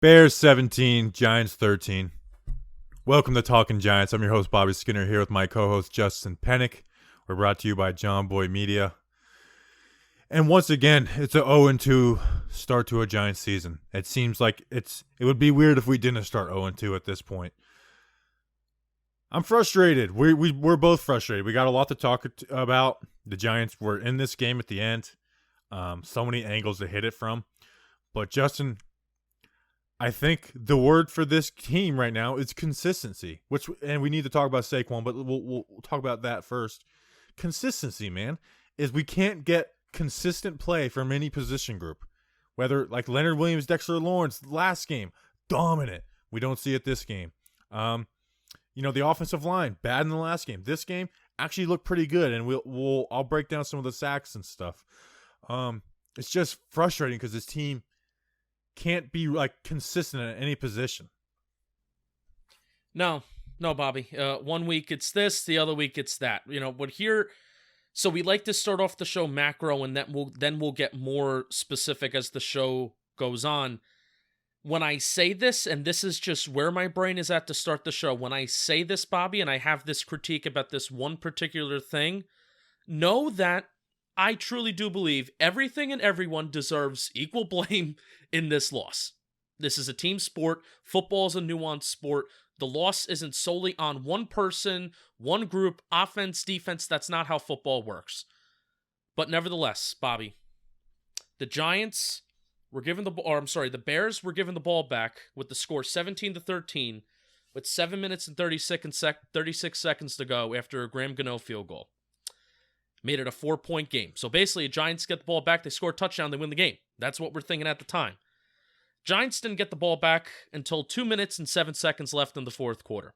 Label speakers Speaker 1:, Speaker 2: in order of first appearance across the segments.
Speaker 1: Bears 17, Giants 13. Welcome to Talking Giants. I'm your host, Bobby Skinner, here with my co-host, Justin Pennick. We're brought to you by John Boy Media. And once again, it's an 0-2 start to a Giants season. It seems like it would be weird if we didn't start 0-2 at this point. I'm frustrated. We're both frustrated. We got a lot to talk about. The Giants were in this game at the end. So many angles to hit it from. But Justin, I think the word for this team right now is consistency. And we need to talk about Saquon, but we'll talk about that first. Consistency, man, is we can't get consistent play from any position group. Whether like Leonard Williams, Dexter Lawrence, last game, dominant. We don't see it this game. The offensive line, bad in the last game. This game actually looked pretty good, and I'll break down some of the sacks and stuff. It's just frustrating because this team can't be like consistent at any position.
Speaker 2: No, Bobby. 1 week it's this, the other week it's that. But here, so we like to start off the show macro, and then we'll get more specific as the show goes on. When I say this, and this is just where my brain is at to start the show, when I say this, Bobby, and I have this critique about this one particular thing, know that I truly do believe everything and everyone deserves equal blame in this loss. This is a team sport. Football is a nuanced sport. The loss isn't solely on one person, one group, offense, defense. That's not how football works. But nevertheless, Bobby, the Bears were given the ball back with the score 17-13 with 7 minutes and 36 seconds to go after a Graham Gano field goal. Made it a 4-point game. So basically, Giants get the ball back, they score a touchdown, they win the game. That's what we're thinking at the time. Giants didn't get the ball back until 2 minutes and 7 seconds left in the fourth quarter.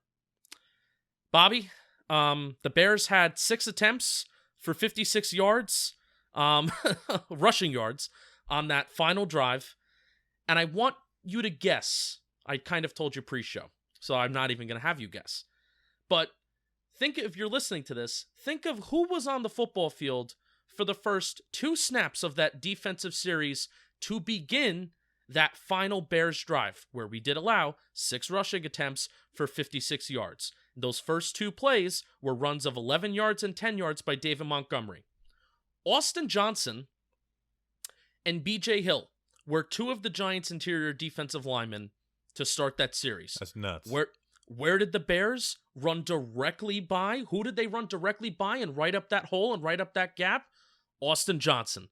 Speaker 2: Bobby, the Bears had 6 attempts for 56 yards, rushing yards, on that final drive. And I want you to guess. I kind of told you pre-show, so I'm not even going to have you guess. But if you're listening to this, think of who was on the football field for the first 2 snaps of that defensive series to begin that final Bears drive, where we did allow 6 rushing attempts for 56 yards. Those first 2 plays were runs of 11 yards and 10 yards by David Montgomery. Austin Johnson and B.J. Hill were 2 of the Giants' interior defensive linemen to start that series.
Speaker 1: That's nuts.
Speaker 2: Where did the Bears run directly by? Who did they run directly by and right up that hole and right up that gap? Austin Johnson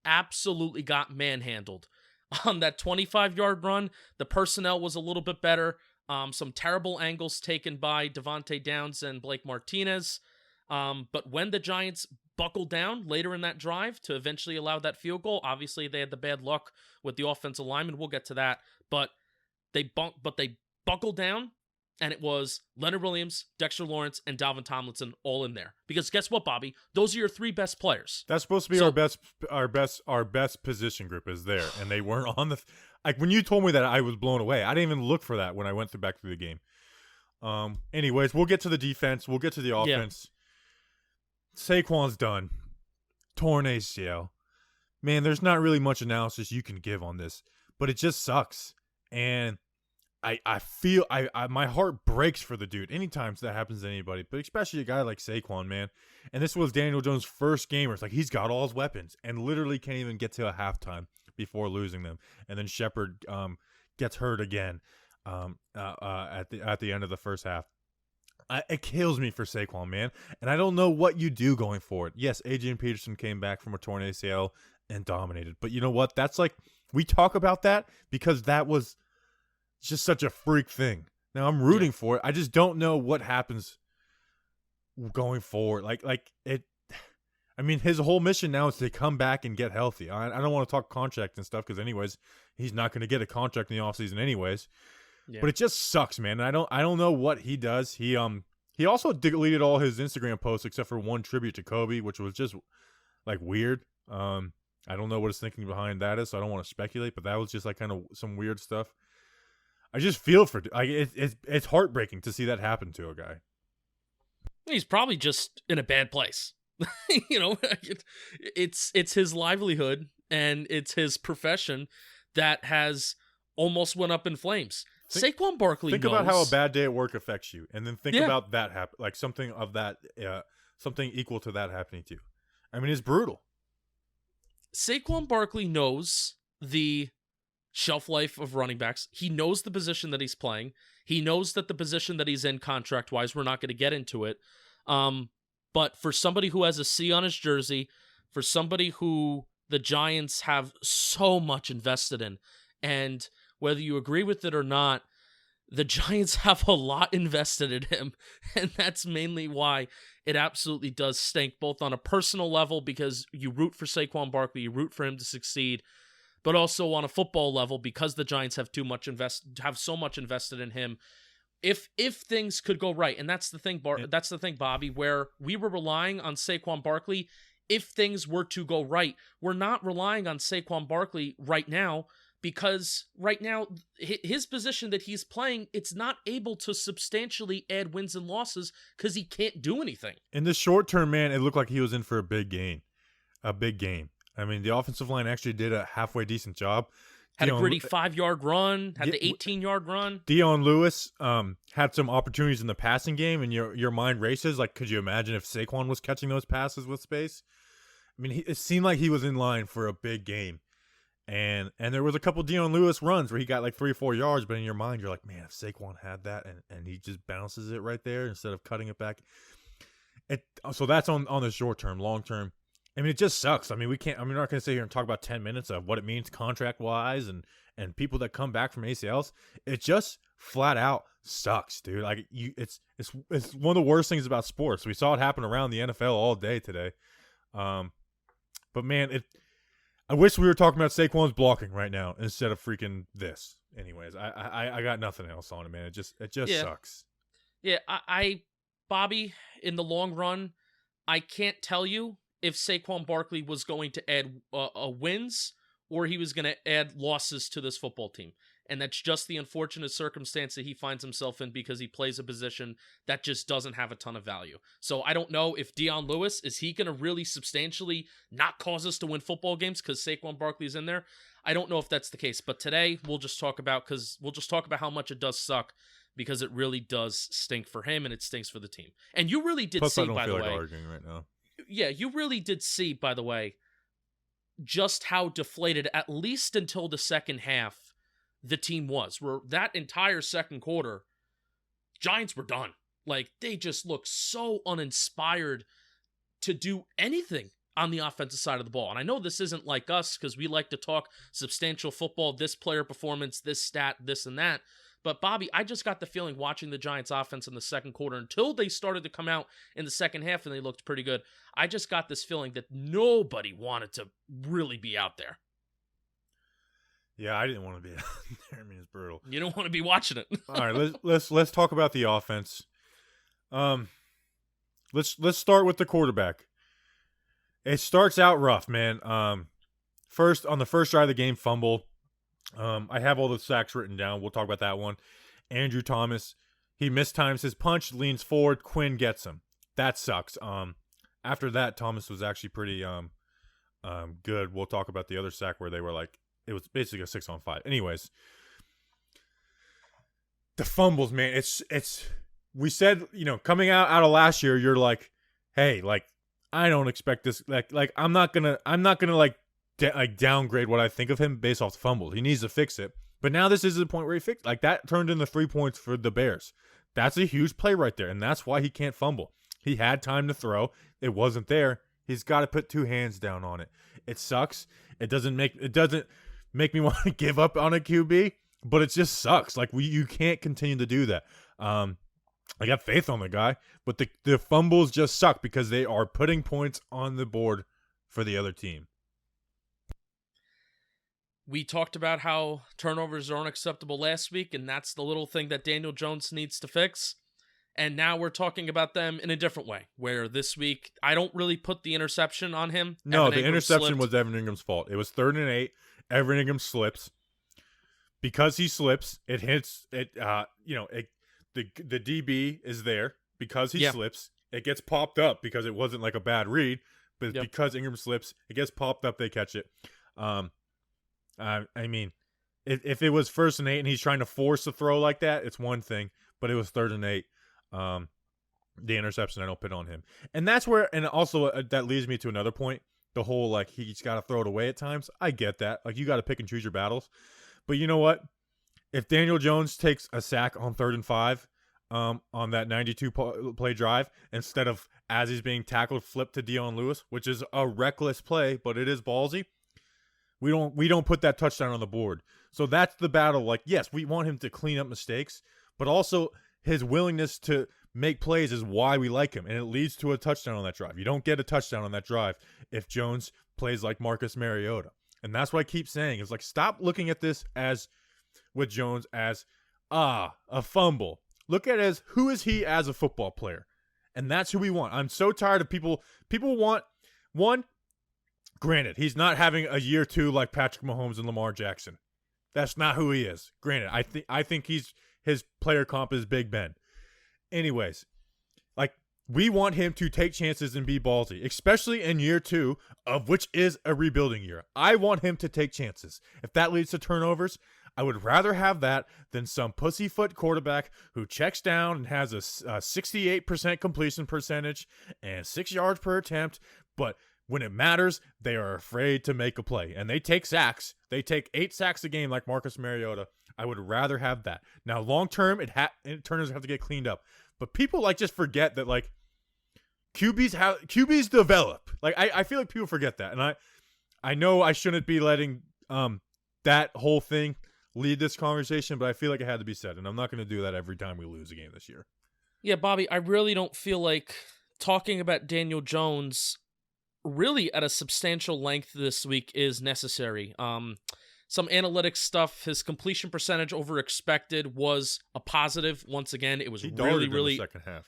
Speaker 2: absolutely got manhandled. On that 25-yard run, the personnel was a little bit better. Some terrible angles taken by Devontae Downs and Blake Martinez. But when the Giants buckled down later in that drive to eventually allow that field goal, obviously they had the bad luck with the offensive lineman. We'll get to that. But they buckled down. And it was Leonard Williams, Dexter Lawrence, and Dalvin Tomlinson all in there. Because guess what, Bobby? Those are your 3 best players.
Speaker 1: That's supposed to be our best position group is there, and they weren't on the. Like when you told me that, I was blown away. I didn't even look for that when I went back through the game. Anyways, we'll get to the defense. We'll get to the offense. Yeah. Saquon's done. Torn ACL. Man, there's not really much analysis you can give on this, but it just sucks. And I feel my heart breaks for the dude anytime that happens to anybody, but especially a guy like Saquon, man. And this was Daniel Jones' first game where it's like he's got all his weapons and literally can't even get to a halftime before losing them. And then Shepard gets hurt again at the end of the first half. It kills me for Saquon, man. And I don't know what you do going forward. Yes, Adrian Peterson came back from a torn ACL and dominated. But you know what? That's like, we talk about that because that was just such a freak thing. Now I'm rooting for it. I just don't know what happens going forward. I mean, his whole mission now is to come back and get healthy. I don't want to talk contract and stuff because anyways, he's not going to get a contract in the offseason anyways. Yeah. But it just sucks, man. I don't know what he does. He also deleted all his Instagram posts except for one tribute to Kobe, which was just like weird. I don't know what his thinking behind that is, so I don't want to speculate, but that was just like kind of some weird stuff. I just feel for it's heartbreaking to see that happen to a guy.
Speaker 2: He's probably just in a bad place. It's his livelihood and it's his profession that has almost went up in flames.
Speaker 1: Think-
Speaker 2: Saquon Barkley
Speaker 1: Think
Speaker 2: knows.
Speaker 1: about how a bad day at work affects you, and then think
Speaker 2: Yeah.
Speaker 1: about that like something of that, something equal to that happening to you. I mean, it's brutal.
Speaker 2: Saquon Barkley knows the shelf life of running backs. He knows the position that he's playing. He knows that the position that he's in contract-wise, we're not going to get into it. But for somebody who has a C on his jersey, for somebody who the Giants have so much invested in, and whether you agree with it or not, the Giants have a lot invested in him, and that's mainly why it absolutely does stink, both on a personal level because you root for Saquon Barkley, you root for him to succeed, but also on a football level because the Giants have so much invested in him. If things could go right, and that's the thing, Bobby, where we were relying on Saquon Barkley. If things were to go right, we're not relying on Saquon Barkley right now because right now his position that he's playing, it's not able to substantially add wins and losses because he can't do anything.
Speaker 1: In the short term, man, it looked like he was in for a big game. I mean, the offensive line actually did a halfway decent job.
Speaker 2: Had a gritty 5-yard run, had the 18-yard run.
Speaker 1: Dion Lewis had some opportunities in the passing game, and your mind races. Like, could you imagine if Saquon was catching those passes with space? I mean, it seemed like he was in line for a big game. And there was a couple Dion Lewis runs where he got like 3 or 4 yards, but in your mind, you're like, man, if Saquon had that and he just bounces it right there instead of cutting it back. So that's on the short term. Long term, I mean, it just sucks. I mean, we're not going to sit here and talk about 10 minutes of what it means contract-wise and people that come back from ACLs. It just flat out sucks, dude. Like, it's one of the worst things about sports. We saw it happen around the NFL all day today. But, man, I wish we were talking about Saquon's blocking right now instead of freaking this. Anyways, I got nothing else on it, man. It just sucks.
Speaker 2: Yeah, Bobby, in the long run, I can't tell you if Saquon Barkley was going to add wins or he was going to add losses to this football team. And that's just the unfortunate circumstance that he finds himself in because he plays a position that just doesn't have a ton of value. So I don't know if Dion Lewis, is he going to really substantially not cause us to win football games because Saquon Barkley is in there? I don't know if that's the case. But today we'll just talk about how much it does suck because it really does stink for him and it stinks for the team. And you really did
Speaker 1: Plus,
Speaker 2: see,
Speaker 1: I don't
Speaker 2: by
Speaker 1: feel
Speaker 2: the
Speaker 1: like
Speaker 2: way.
Speaker 1: arguing right now.
Speaker 2: Yeah, you really did see, by the way, just how deflated, at least until the second half, the team was. Where that entire second quarter, Giants were done. Like, they just looked so uninspired to do anything on the offensive side of the ball. And I know this isn't like us because we like to talk substantial football, this player performance, this stat, this and that. But Bobby, I just got the feeling watching the Giants offense in the second quarter until they started to come out in the second half and they looked pretty good. I just got this feeling that nobody wanted to really be out there.
Speaker 1: Yeah, I didn't want to be out there. I mean, it's brutal.
Speaker 2: You don't want to be watching it.
Speaker 1: All right, let's talk about the offense. Let's start with the quarterback. It starts out rough, man. First on the first drive of the game, fumble. I have all the sacks written down. We'll talk about that one. Andrew Thomas, he mistimes his punch, leans forward. Quinn gets him. That sucks. After that, Thomas was actually pretty good. We'll talk about the other sack where they were like, it was basically a 6-on-5. Anyways, the fumbles, man. It's we said, coming out of last year, you're like, hey, like, I don't expect this. Like I'm not gonna like downgrade what I think of him based off the fumbles. He needs to fix it. But now this is the point where he fixed. Like, that turned into 3 points for the Bears. That's a huge play right there, and that's why he can't fumble. He had time to throw. It wasn't there. He's got to put 2 hands down on it. It sucks. It doesn't make me want to give up on a QB, but it just sucks. Like, you can't continue to do that. I got faith on the guy, but the fumbles just suck because they are putting points on the board for the other team.
Speaker 2: We talked about how turnovers are unacceptable last week, and that's the little thing that Daniel Jones needs to fix. And now we're talking about them in a different way, where this week, I don't really put the interception on him.
Speaker 1: No, the interception was Evan Ingram's fault. It was 3rd and 8. Evan Ingram slips. Because he slips, it hits it. The DB is there because he slips. It gets popped up because it wasn't like a bad read, but because Ingram slips, it gets popped up. They catch it. I mean, if it was 1st and 8 and he's trying to force a throw like that, it's one thing. But it was 3rd and 8. The interception, I don't put on him. And that's where, and also that leads me to another point. The whole, like, he's got to throw it away at times. I get that. Like, you got to pick and choose your battles. But you know what? If Daniel Jones takes a sack on 3rd and 5 on that 92-play drive, instead of, as he's being tackled, flip to Dion Lewis, which is a reckless play, but it is ballsy, we don't put that touchdown on the board. So that's the battle. Like, yes, we want him to clean up mistakes, but also his willingness to make plays is why we like him, and it leads to a touchdown on that drive. You don't get a touchdown on that drive if Jones plays like Marcus Mariota. And that's what I keep saying. Is like, stop looking at this as, with Jones, as, a fumble. Look at it as, who is he as a football player? And that's who we want. I'm so tired of people want, one, granted, he's not having a year 2 like Patrick Mahomes and Lamar Jackson. That's not who he is. Granted, I think his player comp is Big Ben. Anyways, like, we want him to take chances and be ballsy, especially in year 2, of which is a rebuilding year. I want him to take chances. If that leads to turnovers, I would rather have that than some pussyfoot quarterback who checks down and has a 68% completion percentage and 6 yards per attempt, but when it matters, they are afraid to make a play. And they take sacks. They take 8 sacks a game like Marcus Mariota. I would rather have that. Now, long term, turnovers have to get cleaned up. But people, like, just forget that, like, QBs develop. Like, I feel like people forget that. And I know I shouldn't be letting that whole thing lead this conversation, but I feel like it had to be said. And I'm not going to do that every time we lose a game this year.
Speaker 2: Yeah, Bobby, I really don't feel like talking about Daniel Jones really at a substantial length this week is necessary. Some analytics stuff, his completion percentage over expected was a positive. Once again, it was really
Speaker 1: in the second half.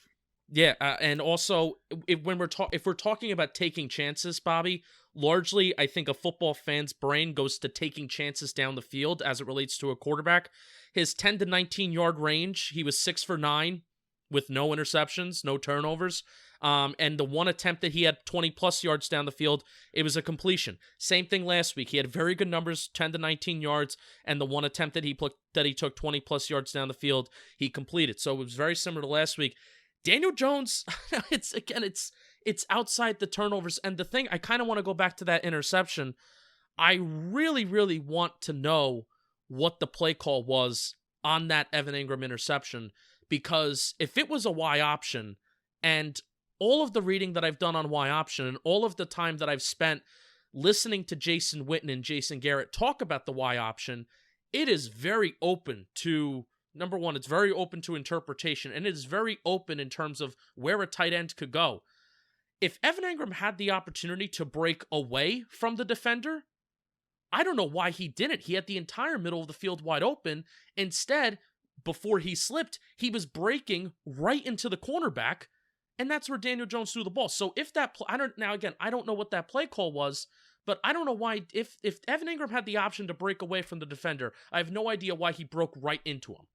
Speaker 2: Yeah, and also if we're talking about taking chances, Bobby, largely I think a football fan's brain goes to taking chances down the field as it relates to a quarterback. His 10 to 19 yard range, he was 6 for 9 with no interceptions, no turnovers. And the one attempt that he had 20 plus yards down the field, it was a completion. Same thing last week. He had very good numbers, 10 to 19 yards, and the one attempt that he took 20 plus yards down the field, he completed. So it was very similar to last week. Daniel Jones, it's outside the turnovers. And the thing, I kind of want to go back to that interception. I really, really want to know what the play call was on that Evan Engram interception, because if it was a Y option, and all of the reading that I've done on Y option and all of the time that I've spent listening to Jason Witten and Jason Garrett talk about the Y option, it is very open to, number one, it's very open to interpretation, and it is very open in terms of where a tight end could go. If Evan Engram had the opportunity to break away from the defender, I don't know why he didn't. He had the entire middle of the field wide open. Instead, before he slipped, he was breaking right into the cornerback, and that's where Daniel Jones threw the ball. So if that I don't know what that play call was, but I don't know why, if Evan Engram had the option to break away from the defender, I have no idea why he broke right into him.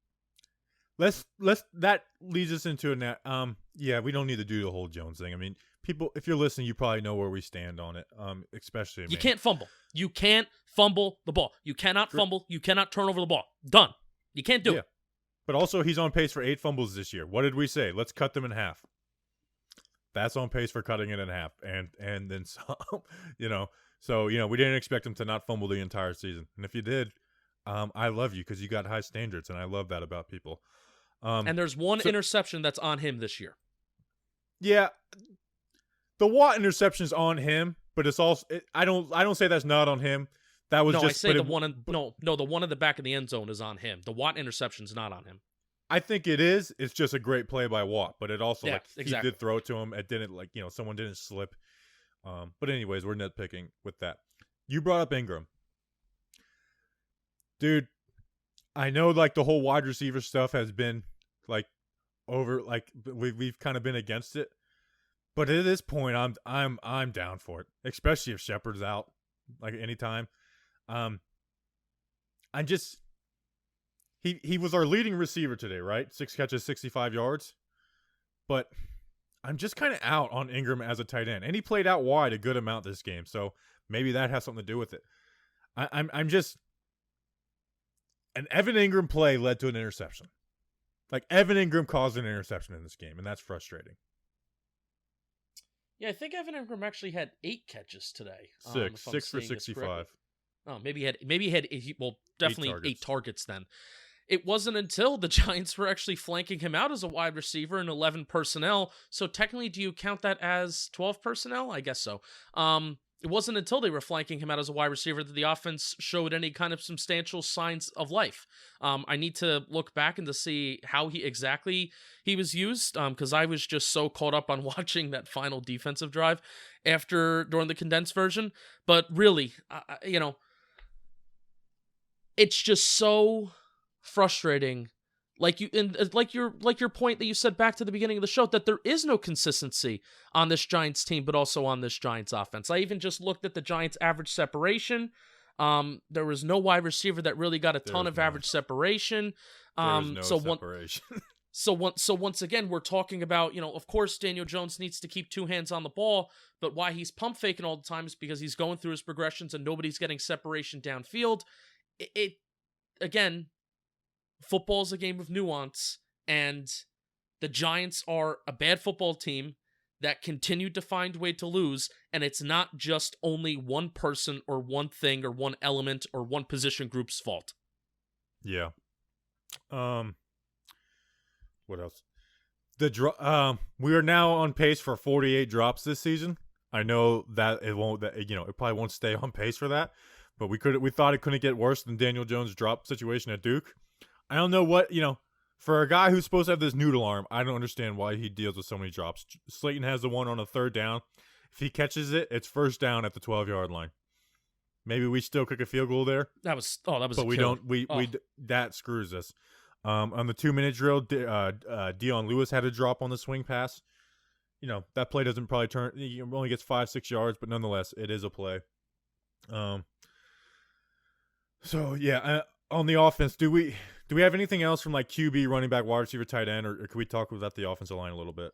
Speaker 1: That leads us into yeah, we don't need to do the whole Jones thing. I mean, people, if you're listening, you probably know where we stand on it. Especially
Speaker 2: you can't fumble. You can't fumble the ball. You cannot fumble. You cannot turn over the ball. Done. You can't do it.
Speaker 1: But also, he's on pace for 8 fumbles this year. What did we say? Let's cut them in half. That's on pace for cutting it in half, and then some. So we didn't expect him to not fumble the entire season. And if you did, I love you because you got high standards, and I love that about people.
Speaker 2: And there's one interception that's on him this year. Yeah,
Speaker 1: the Watt interception is on him, but it's also I don't say that's not on him. That was
Speaker 2: I say the one in the back of the end zone is on him. The Watt interception's not on him.
Speaker 1: I think it is. It's just a great play by Watt, but it also
Speaker 2: exactly.
Speaker 1: He did throw it to him. It didn't someone didn't slip. But anyways, we're nitpicking with that. You brought up Engram, dude. I know the whole wide receiver stuff has been over. We've kind of been against it, but at this point, I'm down for it, especially if Shepard's out anytime. He was our leading receiver today, right? 6 catches, 65 yards. But I'm just kind of out on Engram as a tight end. And he played out wide a good amount this game. So maybe that has something to do with it. I'm just An Evan Engram play led to an interception. Like, Evan Engram caused an interception in this game, and that's frustrating.
Speaker 2: Yeah, I think Evan Engram actually had 8 catches today.
Speaker 1: Six for 65.
Speaker 2: Oh, maybe he had definitely 8 targets then. It wasn't until the Giants were actually flanking him out as a wide receiver in 11 personnel. So technically, do you count that as 12 personnel? I guess so. It wasn't until they were flanking him out as a wide receiver that the offense showed any kind of substantial signs of life. I need to look back and to see how he was used, because I was just so caught up on watching that final defensive drive during the condensed version. But really, it's just so frustrating. Like your point that you said back to the beginning of the show, that there is no consistency on this Giants team, but also on this Giants offense. I even just looked at the Giants' average separation. There was no wide receiver that really got a ton of average separation.
Speaker 1: Separation.
Speaker 2: So once again, we're talking about, of course, Daniel Jones needs to keep 2 hands on the ball, but why he's pump faking all the time is because he's going through his progressions and nobody's getting separation downfield. Again, football is a game of nuance, and the Giants are a bad football team that continued to find a way to lose, and it's not just only one person or one thing or one element or one position group's fault.
Speaker 1: Yeah. What else? We are now on pace for 48 drops this season. I know that it probably won't stay on pace for that, but we thought it couldn't get worse than Daniel Jones' drop situation at Duke. I don't know what, for a guy who's supposed to have this noodle arm, I don't understand why he deals with so many drops. Slayton has the one on a 3rd down. If he catches it, it's 1st down at the 12-yard line. Maybe we still kick a field goal there.
Speaker 2: That was
Speaker 1: but we don't. That screws us. On the 2-minute drill, Dion Lewis had a drop on the swing pass. That play doesn't probably turn. He only gets 5-6 yards, but nonetheless, it is a play. So yeah, on the offense, do we have anything else from like QB, running back, wide receiver, tight end, or can we talk about the offensive line a little bit?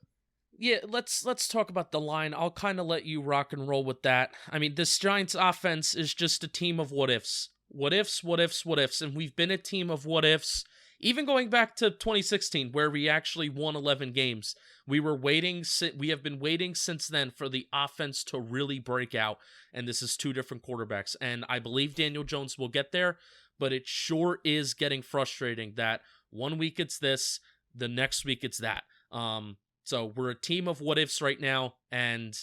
Speaker 2: Yeah, let's talk about the line. I'll kind of let you rock and roll with that. I mean, this Giants offense is just a team of what ifs. What ifs, what ifs, what ifs, and we've been a team of what ifs. Even going back to 2016, where we actually won 11 games, we have been waiting since then for the offense to really break out, and this is 2 different quarterbacks, and I believe Daniel Jones will get there, but it sure is getting frustrating that one week it's this, the next week it's that. So we're a team of what ifs right now, and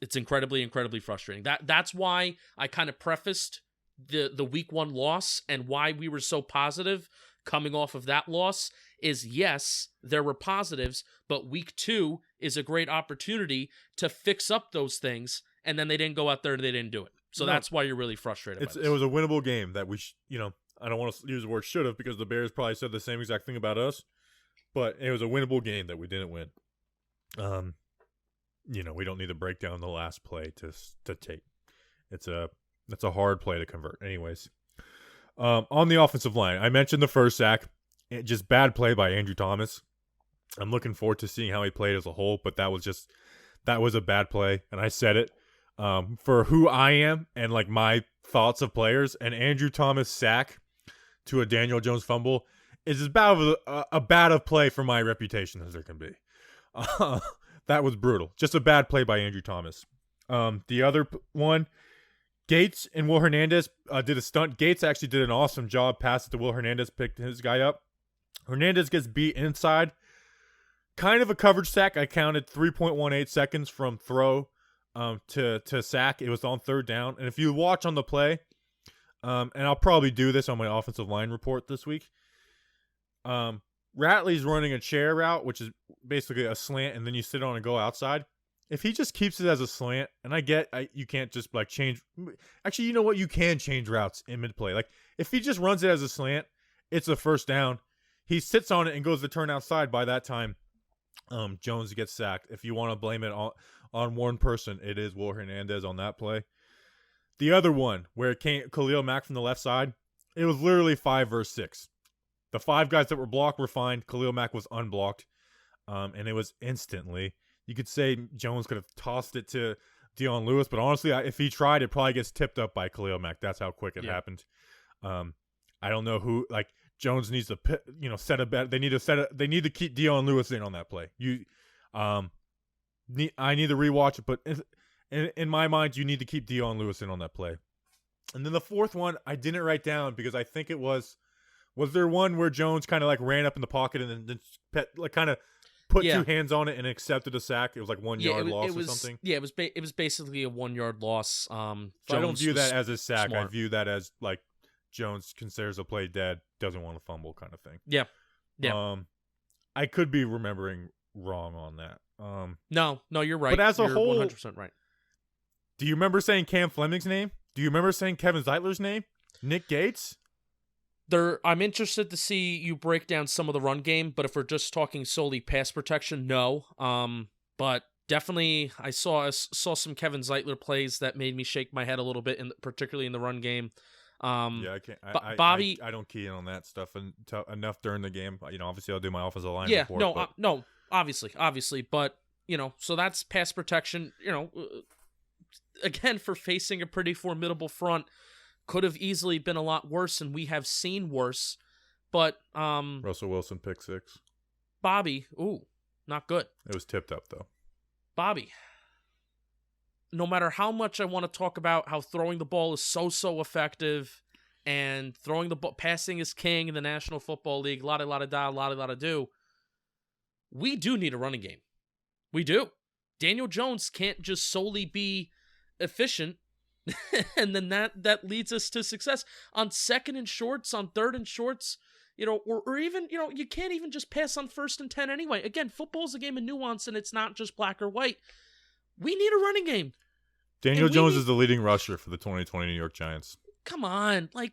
Speaker 2: it's incredibly, incredibly frustrating. That's why I kind of prefaced the week 1 loss and why we were so positive coming off of that loss is, yes, there were positives, but week 2 is a great opportunity to fix up those things, and then they didn't go out there and they didn't do it. So that's why you're really frustrated by this.
Speaker 1: It was a winnable game that we, I don't want to use the word should have because the Bears probably said the same exact thing about us, but it was a winnable game that we didn't win. We don't need to break down the last play to take. It's a hard play to convert. Anyways. On the offensive line, I mentioned the first sack, just bad play by Andrew Thomas. I'm looking forward to seeing how he played as a whole, but that was a bad play, and I said it. For who I am and like my thoughts of players, an Andrew Thomas sack to a Daniel Jones fumble is as bad of a bad of play for my reputation as there can be. That was brutal. Just a bad play by Andrew Thomas. The other one, Gates and Will Hernandez did a stunt. Gates actually did an awesome job. Passed it to Will Hernandez, picked his guy up. Hernandez gets beat inside. Kind of a coverage sack. I counted 3.18 seconds from throw to sack. It was on 3rd down. And if you watch on the play, and I'll probably do this on my offensive line report this week, Ratley's running a chair route, which is basically a slant, and then you sit on and go outside. If he just keeps it as a slant, and you can't just like change. Actually, you know what? You can change routes in mid-play. Like if he just runs it as a slant, it's a 1st down. He sits on it and goes to turn outside. By that time, Jones gets sacked. If you want to blame it on one person, it is Will Hernandez on that play. The other one, where it came Khalil Mack from the left side, it was literally 5 versus 6. The 5 guys that were blocked were fine. Khalil Mack was unblocked, and it was instantly. You could say Jones could have tossed it to Dion Lewis, but honestly, if he tried, it probably gets tipped up by Khalil Mack. That's how quick it happened. I don't know who. Like Jones needs to, set a bet. They need to keep Dion Lewis in on that play. I need to rewatch it, but in my mind, you need to keep Dion Lewis in on that play. And then the fourth one, I didn't write down because I think it was there one where Jones kind of like ran up in the pocket and then kind of put two hands on it and accepted a sack. It was like 1 yard loss or something.
Speaker 2: Yeah, it was basically a 1 yard loss.
Speaker 1: So I don't view that as a sack. Smart. I view that as like Jones considers the play dead, doesn't want to fumble kind of thing.
Speaker 2: Yeah. Yeah.
Speaker 1: I could be remembering wrong on that.
Speaker 2: No, you're right.
Speaker 1: But as a
Speaker 2: you're
Speaker 1: whole,
Speaker 2: 100% right.
Speaker 1: Do you remember saying Cam Fleming's name? Do you remember saying Kevin Zeitler's name? Nick Gates?
Speaker 2: I'm interested to see you break down some of the run game, but if we're just talking solely pass protection, no. But definitely, I saw some Kevin Zeitler plays that made me shake my head a little bit, particularly in the run game.
Speaker 1: I can't.
Speaker 2: Bobby,
Speaker 1: I don't key in on that stuff enough during the game. Obviously, I'll do my offensive line.
Speaker 2: Yeah,
Speaker 1: report,
Speaker 2: no, obviously, but so that's pass protection. Again, for facing a pretty formidable front. Could have easily been a lot worse, and we have seen worse. But
Speaker 1: Russell Wilson pick 6.
Speaker 2: Bobby, not good.
Speaker 1: It was tipped up though.
Speaker 2: Bobby, no matter how much I want to talk about how throwing the ball is so effective, and throwing the ball, passing is king in the National Football League, la da do. We do need a running game. We do. Daniel Jones can't just solely be efficient. And then that leads us to success on 2nd and shorts, on 3rd and shorts, or even, you can't even just pass on 1st and 10 anyway. Again, football's a game of nuance and it's not just black or white. We need a running game.
Speaker 1: Daniel Jones is the leading rusher for the 2020 New York Giants.
Speaker 2: Come on. You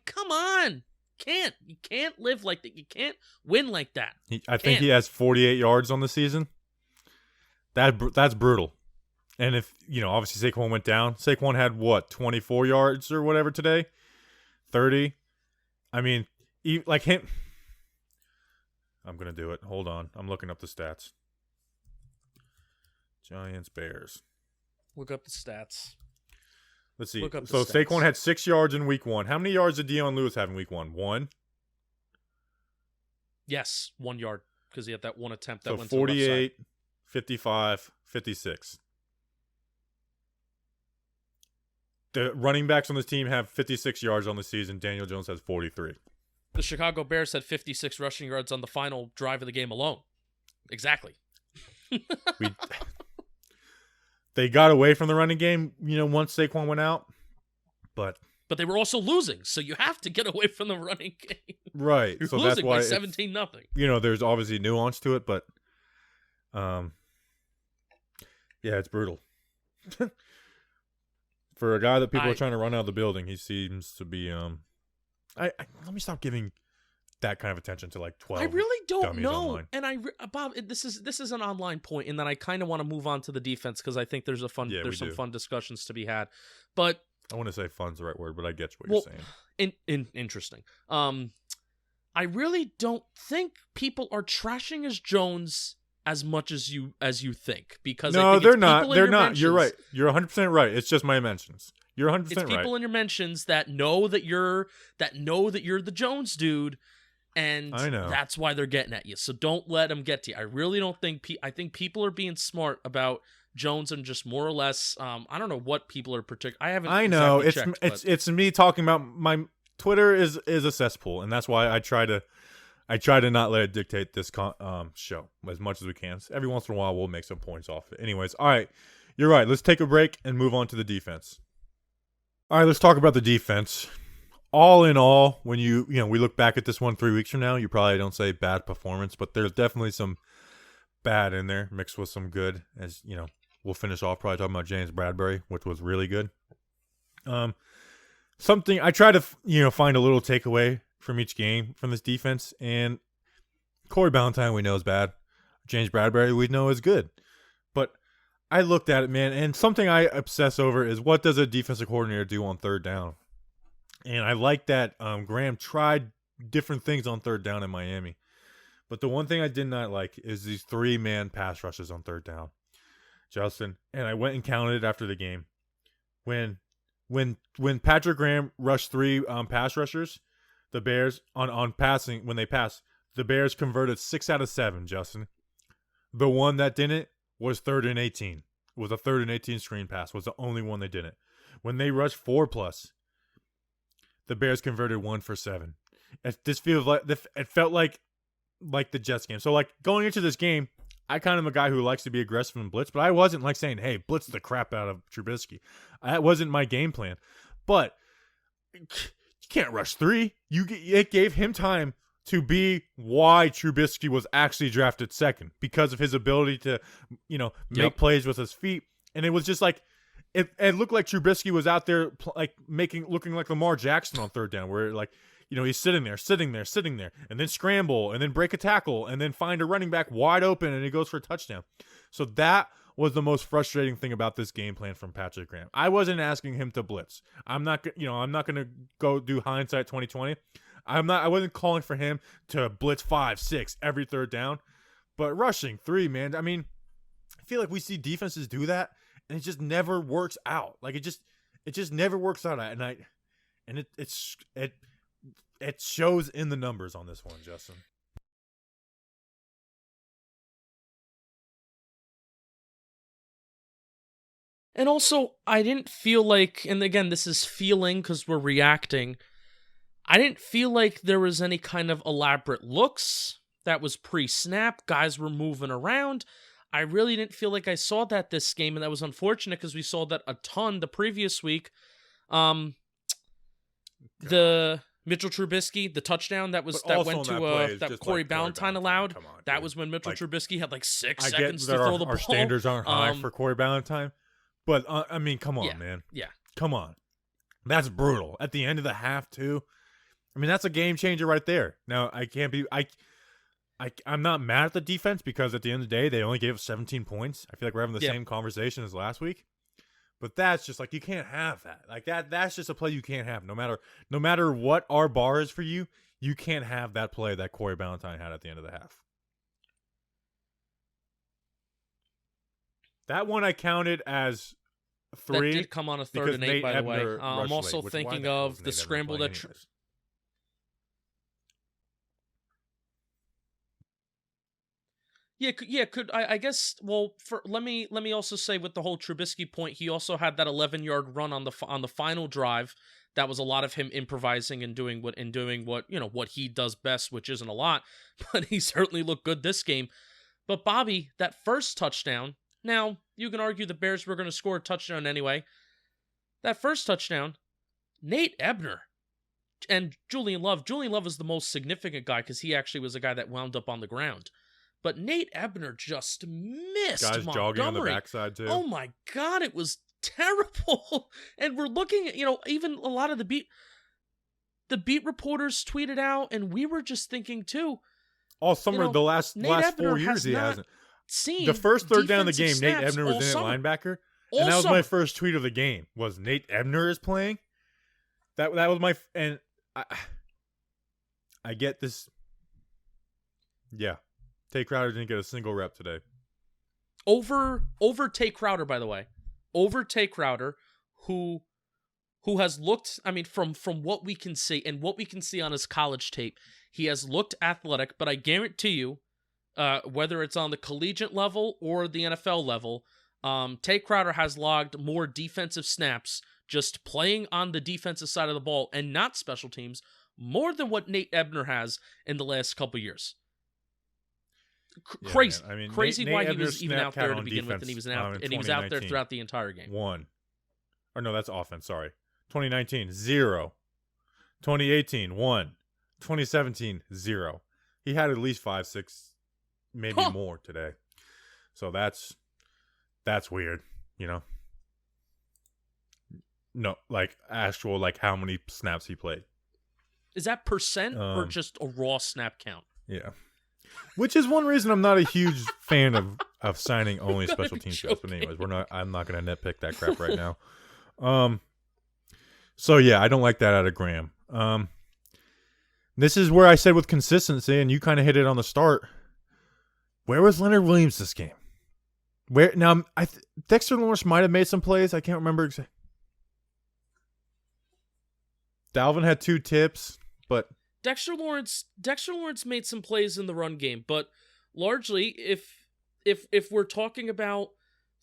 Speaker 2: can't live like that. You can't win like that.
Speaker 1: I think he has 48 yards on the season. That's brutal. And if, obviously Saquon went down. Saquon had, 24 yards or whatever today? 30? I mean, like him. I'm going to do it. Hold on. I'm looking up the stats. Giants, Bears.
Speaker 2: Look up the stats.
Speaker 1: Let's see. So Saquon had 6 yards in week 1. How many yards did Dion Lewis have in week 1? 1?
Speaker 2: Yes, 1 yard. Because he had that one attempt that went
Speaker 1: 48, 55, 56. The running backs on this team have 56 yards on the season. Daniel Jones has 43.
Speaker 2: The Chicago Bears had 56 rushing yards on the final drive of the game alone. Exactly.
Speaker 1: They got away from the running game, once Saquon went out. But
Speaker 2: they were also losing, so you have to get away from the running game.
Speaker 1: Right.
Speaker 2: You're
Speaker 1: so
Speaker 2: losing
Speaker 1: that's why
Speaker 2: by 17-0.
Speaker 1: There's obviously nuance to it, but yeah, it's brutal. For a guy that people are trying to run out of the building, he seems to be let me stop giving that kind of attention to like 12.
Speaker 2: I really don't know.
Speaker 1: Online.
Speaker 2: And Bob, this is an online point, and then I kind of want to move on to the defense because I think there's some fun discussions to be had. But
Speaker 1: I want to say fun's the right word, but I get what you're saying.
Speaker 2: Interesting. I really don't think people are trashing as Jones as much as you think, because
Speaker 1: no, they're not. They're not. You're right. You're 100% right. It's just my mentions. You're 100% right.
Speaker 2: It's people in your mentions that know that you're the Jones dude, and
Speaker 1: I know
Speaker 2: that's why they're getting at you. So don't let them get to you. I really don't think. I think people are being smart about Jones and just more or less. I don't know what people are I haven't.
Speaker 1: I know
Speaker 2: exactly
Speaker 1: it's me talking about my Twitter is a cesspool, and that's why I try to not let it dictate this show as much as we can. So every once in a while, we'll make some points off it. Anyways, all right. You're right. Let's take a break and move on to the defense. All right, let's talk about the defense. All in all, when we look back at this one 3 weeks from now, you probably don't say bad performance, but there's definitely some bad in there mixed with some good. As we'll finish off probably talking about James Bradberry, which was really good. Something I try to find a little takeaway from each game from this defense, and Corey Ballantyne we know is bad. James Bradberry we know is good. But I looked at it, man, and something I obsess over is what does a defensive coordinator do on 3rd down? And I like that Graham tried different things on 3rd down in Miami. But the one thing I did not like is these 3-man pass rushes on 3rd down. Justin, and I went and counted it after the game. When Patrick Graham rushed 3 pass rushers, the Bears on passing when they passed, the Bears converted 6 out of 7. Justin, the one that didn't was 3rd and 18. Was a 3rd and 18 screen pass. Was the only one they didn't. When they rushed 4+, the Bears converted 1 for 7. This feels like it felt like the Jets game. So like going into this game, I kind of am a guy who likes to be aggressive and blitz, but I wasn't like saying, "Hey, blitz the crap out of Trubisky." That wasn't my game plan. But you can't rush 3. It gave him time to be why Trubisky was actually drafted 2nd, because of his ability to, make plays with his feet. And it was just like it looked like Trubisky was out there looking like Lamar Jackson on 3rd down, where he's sitting there, and then scramble, and then break a tackle, and then find a running back wide open, and he goes for a touchdown. So that was the most frustrating thing about this game plan from Patrick Graham. I wasn't asking him to blitz. I'm not going to go do hindsight 2020. I wasn't calling for him to blitz 5, 6 every 3rd down, but rushing 3, man. I mean, I feel like we see defenses do that, and it just never works out. Like it just never works out. And it shows in the numbers on this one, Justin.
Speaker 2: And also, I didn't feel like, and again, this is feeling because we're reacting, I didn't feel like there was any kind of elaborate looks that was pre-snap. Guys were moving around. I really didn't feel like I saw that this game, and that was unfortunate because we saw that a ton the previous week. The Mitchell Trubisky, the touchdown that Corey Ballantyne allowed. That was when Mitchell Trubisky had like 6 seconds to throw the ball.
Speaker 1: Our standards aren't high for Corey Ballantyne, but I mean, come on, man.
Speaker 2: Yeah,
Speaker 1: come on. That's brutal. At the end of the half, too. I mean, that's a game changer right there. Now, I'm not mad at the defense because at the end of the day, they only gave us 17 points. I feel like we're having the same conversation as last week. But that's just like, you can't have that. Like that's just a play you can't have. No matter what our bar is for you, you can't have that play that Corey Ballantyne had at the end of the half. That one I counted as 3.
Speaker 2: That did come on a 3rd and 8, by the way. I'm also thinking of the scramble that I guess. Well, let me also say with the whole Trubisky point, he also had that 11-yard run on the final drive. That was a lot of him improvising and doing what what he does best, which isn't a lot, but he certainly looked good this game. But Bobby, that first touchdown. Now you can argue the Bears were going to score a touchdown anyway. That first touchdown, Nate Ebner and Julian Love. Julian Love is the most significant guy because he actually was a guy that wound up on the ground. But Nate Ebner just missed
Speaker 1: guys
Speaker 2: Montgomery.
Speaker 1: Jogging on the backside too.
Speaker 2: Oh my God, it was terrible. And we're looking at, even a lot of the beat reporters tweeted out, and we were just thinking too.
Speaker 1: All summer, the last 4 years, he hasn't seen the first 3rd down of the game. Nate Ebner was in at linebacker, and that was my first tweet of the game. Was Nate Ebner is playing? That was my and I get this. Yeah. Tay Crowder didn't get a single rep today.
Speaker 2: Over Tay Crowder, by the way. Over Tay Crowder, who has looked, I mean, from what we can see, and what we can see on his college tape, he has looked athletic, but I guarantee you, whether it's on the collegiate level or the NFL level, Tay Crowder has logged more defensive snaps just playing on the defensive side of the ball and not special teams, more than what Nate Ebner has in the last couple years. Crazy. I mean, crazy Nate why he was even out there to begin with, and he was out there throughout the entire game.
Speaker 1: 1. Or no, that's offense, sorry. 2019, 0. 2018, 1. 2017, 0. He had at least 5, 6, maybe more today. So that's weird, No, like actual, like how many snaps he played.
Speaker 2: Is that percent or just a raw snap count?
Speaker 1: Yeah. Which is one reason I'm not a huge fan of signing only special teams guys. But anyways, I'm not gonna nitpick that crap right now. So yeah, I don't like that out of Graham. This is where I said with consistency, and you kind of hit it on the start. Where was Leonard Williams this game? Where now? Dexter Lawrence might have made some plays. I can't remember exactly. Dalvin had 2 tips. But
Speaker 2: Dexter Lawrence made some plays in the run game, but largely if we're talking about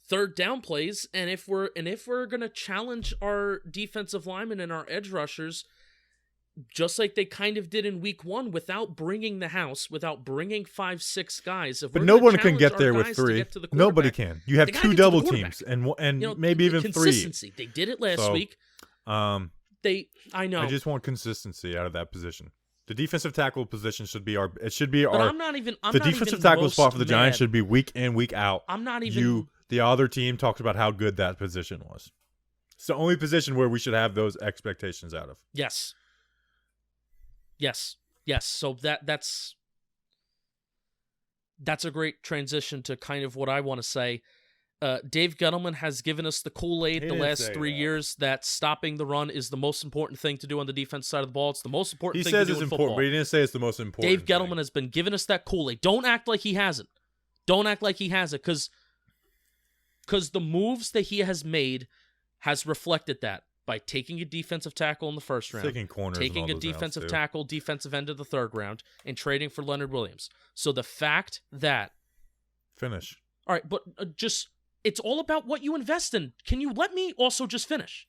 Speaker 2: third down plays, and if we're gonna challenge our defensive linemen and our edge rushers, just like they kind of did in week 1, without bringing the house, without bringing 5-6 guys.
Speaker 1: But no one can get there with 3. Nobody can. You have 2 double teams and maybe even 3.
Speaker 2: Consistency. They did it last week. I know.
Speaker 1: I just want consistency out of that position. The defensive tackle position should be our. It should be
Speaker 2: but
Speaker 1: our.
Speaker 2: I'm
Speaker 1: the
Speaker 2: not
Speaker 1: defensive
Speaker 2: even
Speaker 1: tackle
Speaker 2: most
Speaker 1: spot for the
Speaker 2: mad.
Speaker 1: Giants should be week in, week out.
Speaker 2: I'm not even.
Speaker 1: The other team talked about how good that position was. It's the only position where we should have those expectations out of.
Speaker 2: Yes. So that's a great transition to kind of what I want to say. Dave Gettleman has given us the Kool-Aid the last 3 years that stopping the run is the most important thing to do on the defense side of the ball. It's the most important thing to do in football. He says it's important,
Speaker 1: but he didn't say it's the most important
Speaker 2: Dave Gettleman has been giving us that Kool-Aid. Don't act like he hasn't. Don't act like he hasn't, because the moves that he has made has reflected that by taking a defensive tackle in the first round,
Speaker 1: taking corners,
Speaker 2: taking a defensive tackle, defensive end of the third round, and trading for Leonard Williams. So the fact that...
Speaker 1: Finish.
Speaker 2: All right, but just... It's all about what you invest in. Can you let me also just finish?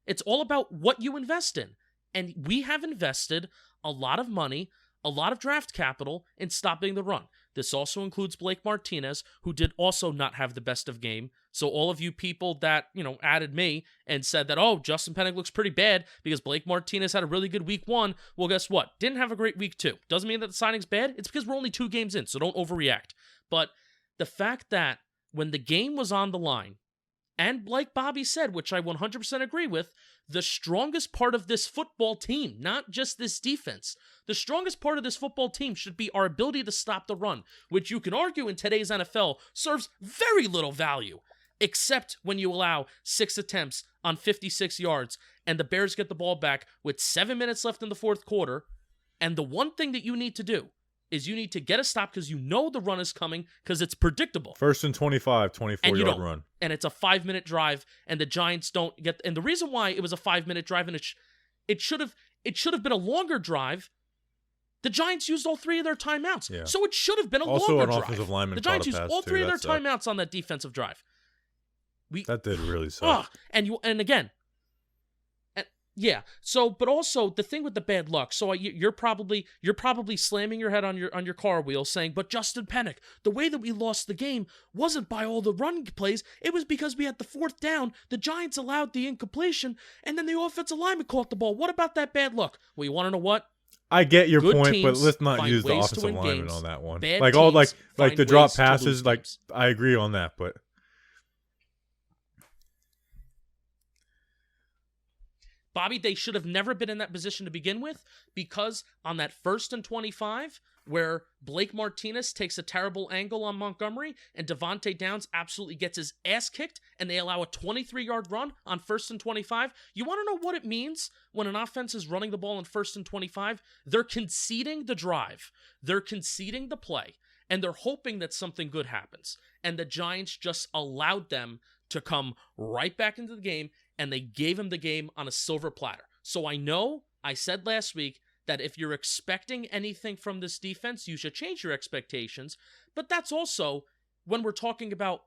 Speaker 2: It's all about what you invest in. And we have invested a lot of money, a lot of draft capital in stopping the run. This also includes Blake Martinez, who did also not have the best of game. So all of you people that, added me and said that, oh, Justin Pennick looks pretty bad because Blake Martinez had a really good week 1. Well, guess what? Didn't have a great week 2. Doesn't mean that the signing's bad. It's because we're only 2 games in, so don't overreact. But the fact that when the game was on the line, and like Bobby said, which I 100% agree with, the strongest part of this football team, not just this defense, the strongest part of this football team should be our ability to stop the run, which you can argue in today's NFL serves very little value, except when you allow 6 attempts on 56 yards, and the Bears get the ball back with 7 minutes left in the fourth quarter, and the one thing that you need to do is you need to get a stop because you know the run is coming because it's predictable.
Speaker 1: First and 25, 24-yard run.
Speaker 2: And it's a 5-minute drive, and the Giants don't get... And the reason why it was a 5-minute drive, and it should have been a longer drive, the Giants used all 3 of their timeouts. Yeah. So it should have been a longer drive.
Speaker 1: Also, an offensive lineman
Speaker 2: the Giants used all 3 of their
Speaker 1: sucked.
Speaker 2: timeouts on that defensive drive.
Speaker 1: That did really suck.
Speaker 2: And again... Yeah. So, but also the thing with the bad luck. So you're probably slamming your head on your car wheel, saying, "But Justin Pennick, the way that we lost the game wasn't by all the run plays. It was because we had the 4th down. The Giants allowed the incompletion, and then the offensive lineman caught the ball. What about that bad luck?" Well, you want to know what?
Speaker 1: I get your
Speaker 2: Good
Speaker 1: point, but let's not
Speaker 2: find
Speaker 1: use the
Speaker 2: ways to
Speaker 1: offensive
Speaker 2: win
Speaker 1: lineman
Speaker 2: games.
Speaker 1: on that one.
Speaker 2: Bad
Speaker 1: Like all
Speaker 2: teams
Speaker 1: like the
Speaker 2: find
Speaker 1: drop
Speaker 2: ways to lose
Speaker 1: passes. Like
Speaker 2: games.
Speaker 1: I agree on that, but.
Speaker 2: Bobby, they should have never been in that position to begin with, because on that 1st and 25, where Blake Martinez takes a terrible angle on Montgomery and Devontae Downs absolutely gets his ass kicked, and they allow a 23-yard run on 1st and 25. You want to know what it means when an offense is running the ball on 1st and 25? They're conceding the drive. They're conceding the play, and they're hoping that something good happens. And the Giants just allowed them to come right back into the game, and they gave him the game on a silver platter. So I know I said last week that if you're expecting anything from this defense, you should change your expectations. But that's also when we're talking about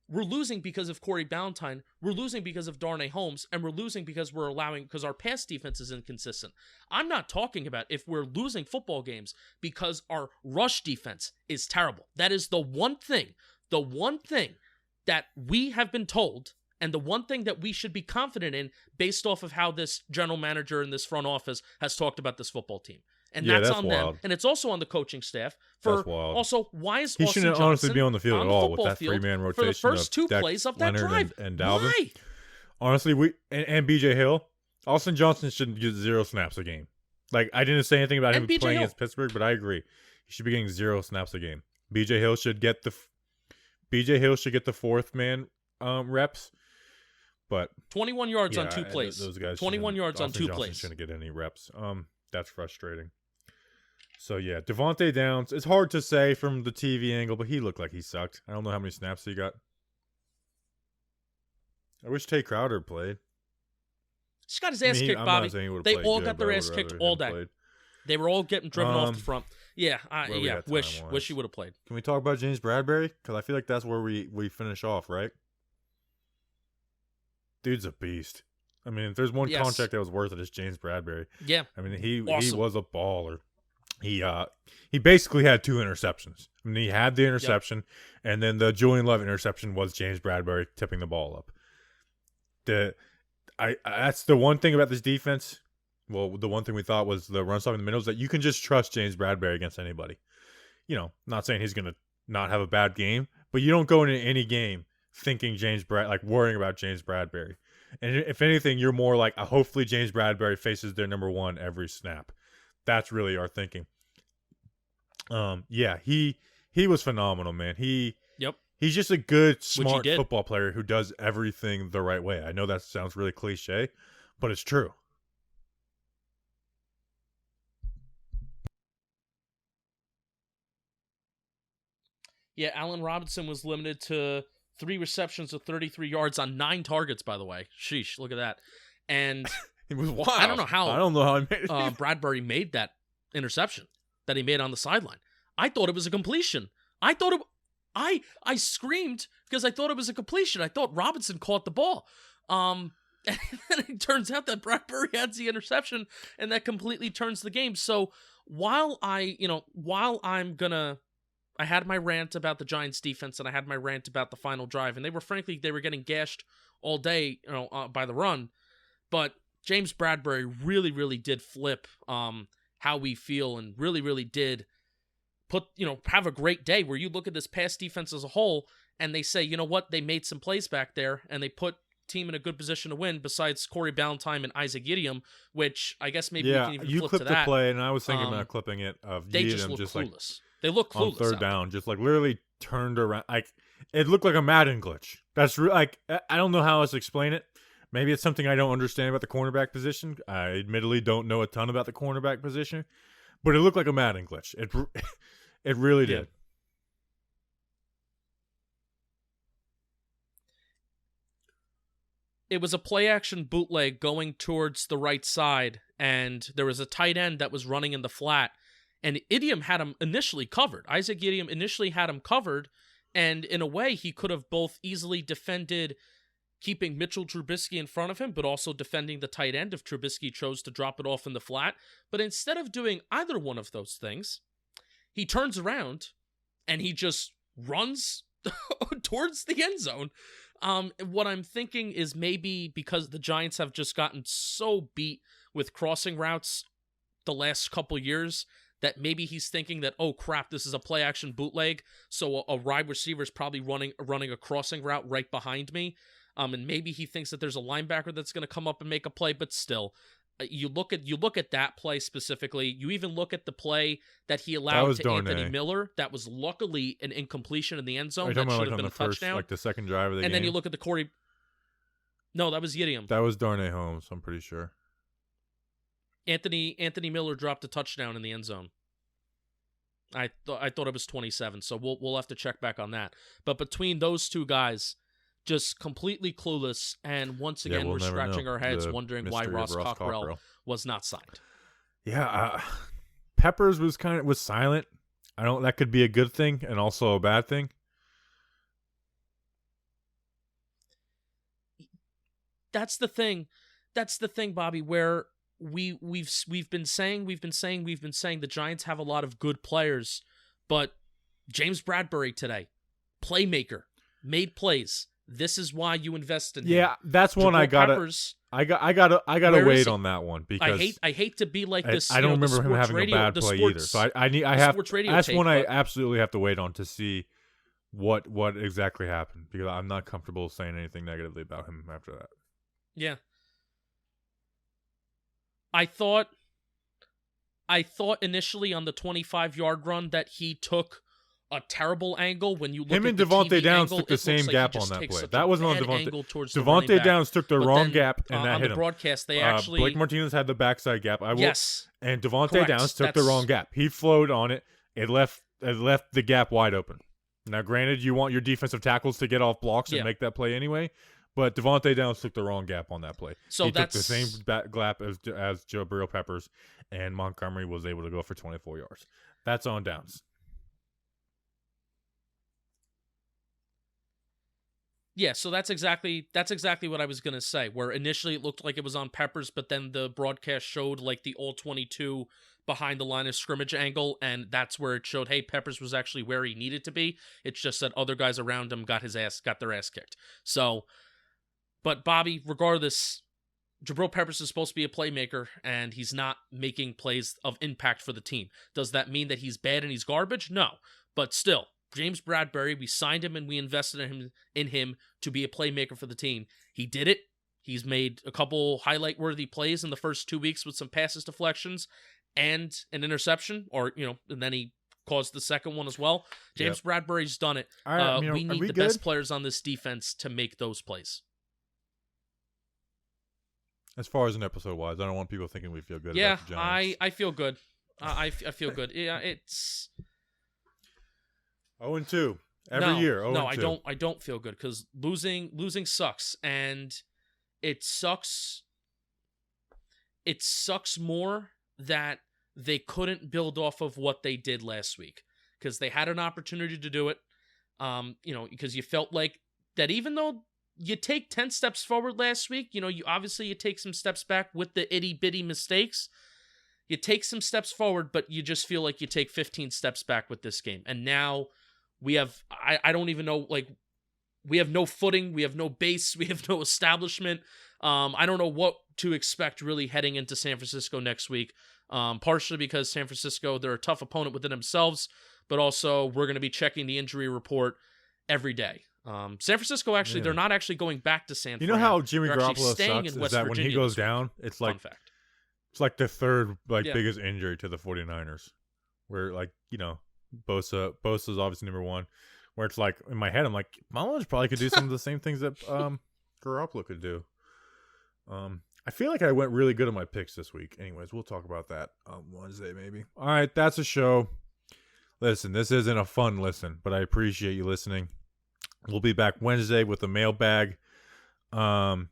Speaker 2: we're losing because of Corey Ballantyne, we're losing because of Darnay Holmes, and we're losing because because our pass defense is inconsistent. I'm not talking about if we're losing football games because our rush defense is terrible. That is the one thing that we have been told, and the one thing that we should be confident in based off of how this general manager in this front office has talked about this football team. And that's on
Speaker 1: wild.
Speaker 2: them. And it's also on the coaching staff. Also, why is
Speaker 1: he
Speaker 2: Austin
Speaker 1: shouldn't
Speaker 2: Johnson
Speaker 1: honestly be on the field at all with that
Speaker 2: field
Speaker 1: 3-man rotation
Speaker 2: for the first 2
Speaker 1: Dak,
Speaker 2: plays of that
Speaker 1: Leonard
Speaker 2: drive?
Speaker 1: and Dalvin?
Speaker 2: Why?
Speaker 1: Honestly, and BJ Hill, Austin Johnson should get 0 snaps a game. Like, I didn't say anything about him playing against Pittsburgh, but I agree. He should be getting 0 snaps a game. BJ Hill should get the 4th man reps. But
Speaker 2: 21 yards on 2 plays.
Speaker 1: Those guys
Speaker 2: 21 yards on 2
Speaker 1: Johnson
Speaker 2: plays.
Speaker 1: Shouldn't get any reps. That's frustrating. So yeah, Devontae Downs. It's hard to say from the TV angle, but he looked like he sucked. I don't know how many snaps he got. I wish Tay Crowder played.
Speaker 2: He's got his ass kicked, Bobby. They all got their ass kicked all day. They were all getting driven off the front. Yeah,
Speaker 1: where we at
Speaker 2: wish
Speaker 1: time-wise?
Speaker 2: he would have played.
Speaker 1: Can we talk about James Bradberry? Because I feel like that's where we finish off, right? Dude's a beast. I mean, if there's one contract that was worth it, it's James Bradberry.
Speaker 2: Yeah.
Speaker 1: I mean, he
Speaker 2: Awesome.
Speaker 1: was a baller. He basically had 2 interceptions. I mean, he had the interception, and then the Julian Love interception was James Bradberry tipping the ball up. That's the one thing about this defense. Well, the one thing we thought was the run stop in the middle is that you can just trust James Bradberry against anybody. You know, not saying he's gonna not have a bad game, but you don't go into any game thinking worrying about James Bradberry. And if anything, you're more like, hopefully James Bradberry faces their number 1 every snap. That's really our thinking. He was phenomenal, man. He's just a good, smart football player who does everything the right way. I know that sounds really cliche, but it's true.
Speaker 2: Yeah, Allen Robinson was limited to 3 receptions of 33 yards on 9 targets, by the way. Sheesh, look at that. And
Speaker 1: it was wild.
Speaker 2: I don't know how
Speaker 1: he made it.
Speaker 2: Bradberry made that interception that he made on the sideline. I thought it was a completion. I screamed because I thought it was a completion. I thought Robinson caught the ball. And it turns out that Bradberry has the interception, and that completely turns the game. So I had my rant about the Giants defense, and I had my rant about the final drive, and they were getting gashed all day, by the run. But James Bradberry really, really did flip how we feel, and really, really did have a great day where you look at this pass defense as a whole, and they say, you know what, they made some plays back there, and they put team in a good position to win. Besides Corey Ballantyne and Isaac Yiadom, which I guess maybe we can even flip to that.
Speaker 1: You clipped the play, and I was thinking about clipping it of
Speaker 2: they
Speaker 1: Yiadom
Speaker 2: just look clueless. They look clueless
Speaker 1: on third down, just literally turned around. It looked like a Madden glitch. That's I don't know how else to explain it. Maybe it's something I don't understand about the cornerback position. I admittedly don't know a ton about the cornerback position, but it looked like a Madden glitch. It really did.
Speaker 2: It was a play-action bootleg going towards the right side, and there was a tight end that was running in the flat, and Yiadom had him initially covered. Isaac Yiadom initially had him covered, and in a way, he could have both easily defended keeping Mitchell Trubisky in front of him, but also defending the tight end if Trubisky chose to drop it off in the flat. But instead of doing either one of those things, he turns around and he just runs towards the end zone. What I'm thinking is maybe because the Giants have just gotten so beat with crossing routes the last couple years that maybe he's thinking that, oh crap, this is a play action bootleg, so a wide receiver is probably running a crossing route right behind me. And maybe he thinks that there's a linebacker that's going to come up and make a play, but still, you look at that play specifically. You even look at the play that he allowed to Anthony Miller. That was luckily an incompletion in the end zone. That should have been a touchdown.
Speaker 1: Like the second drive of the game.
Speaker 2: And then you look at the Corey. No, that was Yiadom.
Speaker 1: That was Darnay Holmes, I'm pretty sure.
Speaker 2: Anthony Miller dropped a touchdown in the end zone. I thought it was 27, so we'll have to check back on that. But between those two guys, just completely clueless, and once again we're scratching our heads wondering why Ross Cockrell was not signed.
Speaker 1: Yeah, Peppers was silent. That could be a good thing and also a bad thing.
Speaker 2: That's the thing, Bobby, where we've been saying the Giants have a lot of good players, but James Bradberry today, playmaker, made plays. This is why you invest in him.
Speaker 1: Yeah, that's one I gotta wait on that one because
Speaker 2: I hate to be like this.
Speaker 1: I don't remember him having a bad play either. So that's one I absolutely have to wait on to see what exactly happened, because I'm not comfortable saying anything negatively about him after that.
Speaker 2: Yeah. I thought initially on the 25-yard run that he took a terrible angle. When you look
Speaker 1: him
Speaker 2: at
Speaker 1: and
Speaker 2: the
Speaker 1: Devontae
Speaker 2: TV
Speaker 1: Downs
Speaker 2: angle,
Speaker 1: took the same gap on that play. That wasn't on Devontae. Devontae Downs took the wrong gap, and that
Speaker 2: on
Speaker 1: hit
Speaker 2: the
Speaker 1: him.
Speaker 2: Broadcast, they actually
Speaker 1: Blake Martinez had the backside gap.
Speaker 2: Yes,
Speaker 1: and Devontae Downs took the wrong gap. He flowed on it. It left the gap wide open. Now, granted, you want your defensive tackles to get off blocks and make that play anyway, But Devontae Downs took the wrong gap on that play.
Speaker 2: So
Speaker 1: he
Speaker 2: that's
Speaker 1: took the same gap as Jabril Peppers, and Montgomery was able to go for 24 yards. That's on Downs.
Speaker 2: Yeah, so that's exactly what I was gonna say. Where initially it looked like it was on Peppers, but then the broadcast showed like the all 22 behind the line of scrimmage angle, and that's where it showed, hey, Peppers was actually where he needed to be. It's just that other guys around him got their ass kicked. So, but Bobby, regardless, Jabril Peppers is supposed to be a playmaker, and he's not making plays of impact for the team. Does that mean that he's bad and he's garbage? No, but still. James Bradberry, we signed him and we invested in him to be a playmaker for the team. He did it. He's made a couple highlight-worthy plays in the first 2 weeks with some passes deflections and an interception, and then he caused the second one as well. James Bradberry's done it.
Speaker 1: All right,
Speaker 2: we need the best players on this defense to make those plays.
Speaker 1: As far as an episode-wise, I don't want people thinking we feel good about the Giants.
Speaker 2: I feel good. I feel good. Yeah, it's...
Speaker 1: 0-2 every year. 0-2.
Speaker 2: No, I don't feel good because losing sucks, and it sucks. It sucks more that they couldn't build off of what they did last week because they had an opportunity to do it. Because you felt like that even though you take 10 steps forward last week, you take some steps back with the itty bitty mistakes. You take some steps forward, but you just feel like you take 15 steps back with this game, and now. We have, I don't even know, we have no footing, we have no base, we have no establishment. I don't know what to expect really heading into San Francisco next week, partially because San Francisco, they're a tough opponent within themselves, but also we're going to be checking the injury report every day. San Francisco, actually, they're not actually going back to San Francisco.
Speaker 1: You know how Jimmy Garoppolo sucks is that when he goes down, it's like the third biggest injury to the 49ers, where Bosa's obviously number one, where it's like in my head I'm like Mullins probably could do some of the same things that Garoppolo could do. I feel like I went really good on my picks this week. Anyways, we'll talk about that on Wednesday maybe. All right, that's a show. Listen, this isn't a fun listen, but I appreciate you listening. We'll be back Wednesday with a mailbag and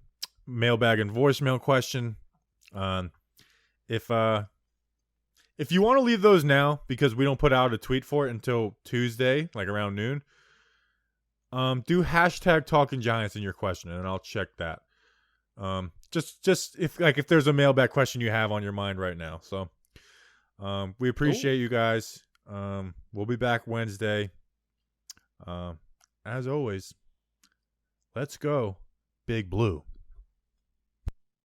Speaker 1: voicemail question. If you want to leave those now, because we don't put out a tweet for it until Tuesday, like around noon, do hashtag Talking Giants in your question, and I'll check that. Just if there's a mailbag question you have on your mind right now. So, we appreciate you guys. We'll be back Wednesday. As always, let's go, Big Blue.